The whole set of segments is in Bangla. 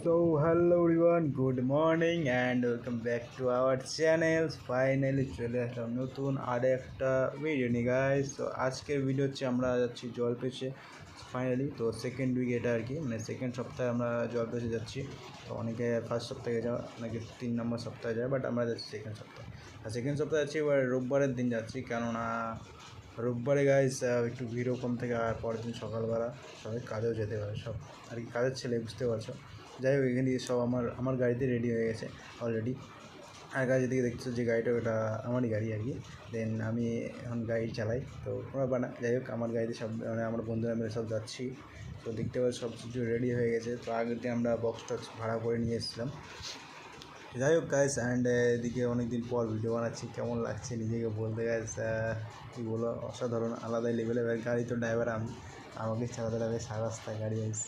So hello everyone, good morning and welcome back to our channel. Finally চলে আসলাম নতুন আর একটা ভিডিও নিয়ে গাইস। তো আজকের ভিডিও হচ্ছে আমরা যাচ্ছি জলপেশে ফাইনালি। তো সেকেন্ড উইক এটা আর কি, মানে সেকেন্ড সপ্তাহে আমরা জলপেশে যাচ্ছি। তো অনেকে ফার্স্ট সপ্তাহে যায়, অনেকে 3 নম্বর সপ্তাহে যায়, বাট আমরা যাচ্ছি সেকেন্ড সপ্তাহে। আর সেকেন্ড সপ্তাহে যাচ্ছি এবার রোববারের দিন যাচ্ছি, কেননা রোববারে গাইস একটু ভিড়ও কম থেকে, আর পরের দিন সকালবেলা সবাই কাজেও যেতে পারে, সব আর কি কাজের ছেলে, বুঝতে পারছো। যাই হোক, এখান থেকে সব আমার গাড়িতে রেডি হয়ে গেছে অলরেডি। আর গাড়ি দিকে দেখছো যে গাড়িটা, ওটা আমারই গাড়ি আর কি। দেন আমি এখন গাড়ি চালাই, তো কোনো ব্যাপার না। যাই হোক, আমার গাড়িতে সব মানে আমার বন্ধুরা মিলে সব যাচ্ছি। তো দেখতে পাচ্ছি সব কিছু রেডি হয়ে গেছে। তো আগের দিন আমরা বক্স টক্স ভাড়া করে নিয়ে এসেছিলাম। যাই হোক গাইস, অ্যান্ড এদিকে অনেকদিন পর ভিডিও বানাচ্ছি, কেমন লাগছে নিজেকে বলতে গাইস, কী বলো, অসাধারণ আলাদাই লেভেলের গাড়ি। তো ড্রাইভার আমাকে চালাতে লাগে সারা রাস্তায় গাড়ি গাইস।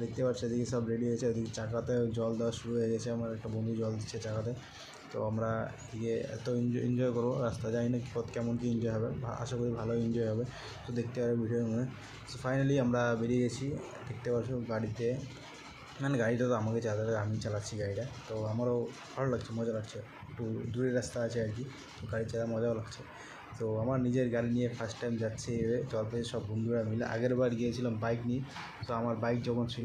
দেখতে পাচ্ছি এদিকে সব রেডি হয়েছে, ওদিকে চাকাতে জল দেওয়া শুরু হয়ে গেছে, আমার একটা বন্ধু জল দিচ্ছে চাকাতে। তো আমরা গিয়ে এত এনজয় করবো রাস্তা, জানি না কেমন কী এনজয় হবে, আশা করি ভালো এনজয় হবে। তো দেখতে পারবে ভিডিওর মধ্যে। তো ফাইনালি আমরা বেরিয়ে গেছি, দেখতে পাচ্ছ গাড়িতে, মানে গাড়িটা তো আমাকে চালাতে, আমি চালাচ্ছি গাড়িটা। তো আমারও ভালো লাগছে, মজা লাগছে, একটু দূরের রাস্তা আছে আর কি, তো গাড়ি চালা মজাও লাগছে। তো আমার নিজের গাড়ি নিয়ে ফার্স্ট টাইম যাচ্ছি জলপাইগুড়ি, সব বন্ধুরা মিলে। আগের বার গিয়েছিলাম বাইক নিয়ে, তো আমার বাইক যখন ছিল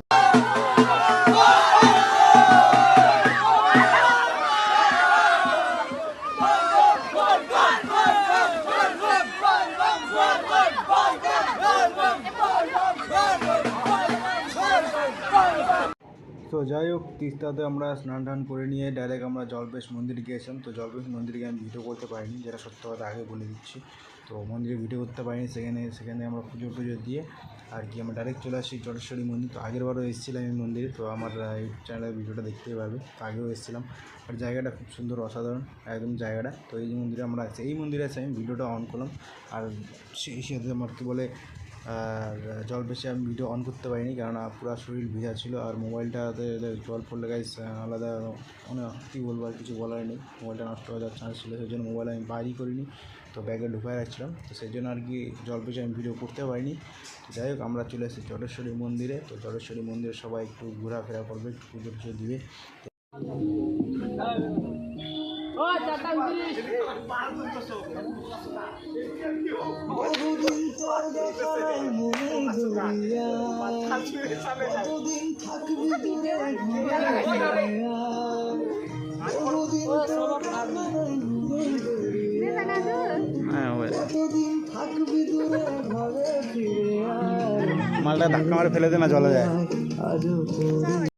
তো যাই হোক, তিস্তাতে আমরা স্নান টান করে নিয়ে ডাইরেক্ট আমরা জলপেশ মন্দিরে গিয়েছিলাম। তো জলপেশ মন্দিরে আমি ভিডিও করতে পারিনি, যেটা সত্য কথা আগে বলে দিচ্ছি। তো মন্দিরে ভিডিও করতে পারিনি, সেখানে আমরা পুজো দিয়ে আর কি আমরা ডাইরেক্ট চলে আসি জলেশ্বরী মন্দির। তো আগেরবারও এসেছিলাম এই মন্দিরে, তো আমার ইউটিউব চ্যানেলের ভিডিওটা দেখতেই পাবে। তো আগেও এসেছিলাম, আর জায়গাটা খুব সুন্দর, অসাধারণ একদম জায়গাটা। তো এই মন্দিরে আমরা আছি, এই মন্দিরে আছে, আমি ভিডিওটা অন করলাম। আর সেই সাথে আমার কী বলে, আর জল বেশি আমি ভিডিও অন করতে পারিনি, কেননা পুরো শরীর ভিজা ছিল। আর মোবাইলটাতে জল পড়লে গাইস আলাদা, মানে কী বলবো, আর কিছু বলার নেই, মোবাইলটা নষ্ট হয়ে যাওয়ার চান্স ছিল। সেই জন্য মোবাইল আমি বাইরই করিনি, তো ব্যাগে ঢুকায় রাখছিলাম। তো সেই জন্য আর কি জল বেশি আমি ভিডিও করতে পারিনি। তো যাই হোক, আমরা চলে এসেছি জলেশ্বরী মন্দিরে। তো জলেশ্বরী মন্দিরে সবাই একটু ঘোরাফেরা করবে, একটু পুজো টুজো দিবে। মালটা ধাক্কা মারে ফেলে দে না, জলে যায়।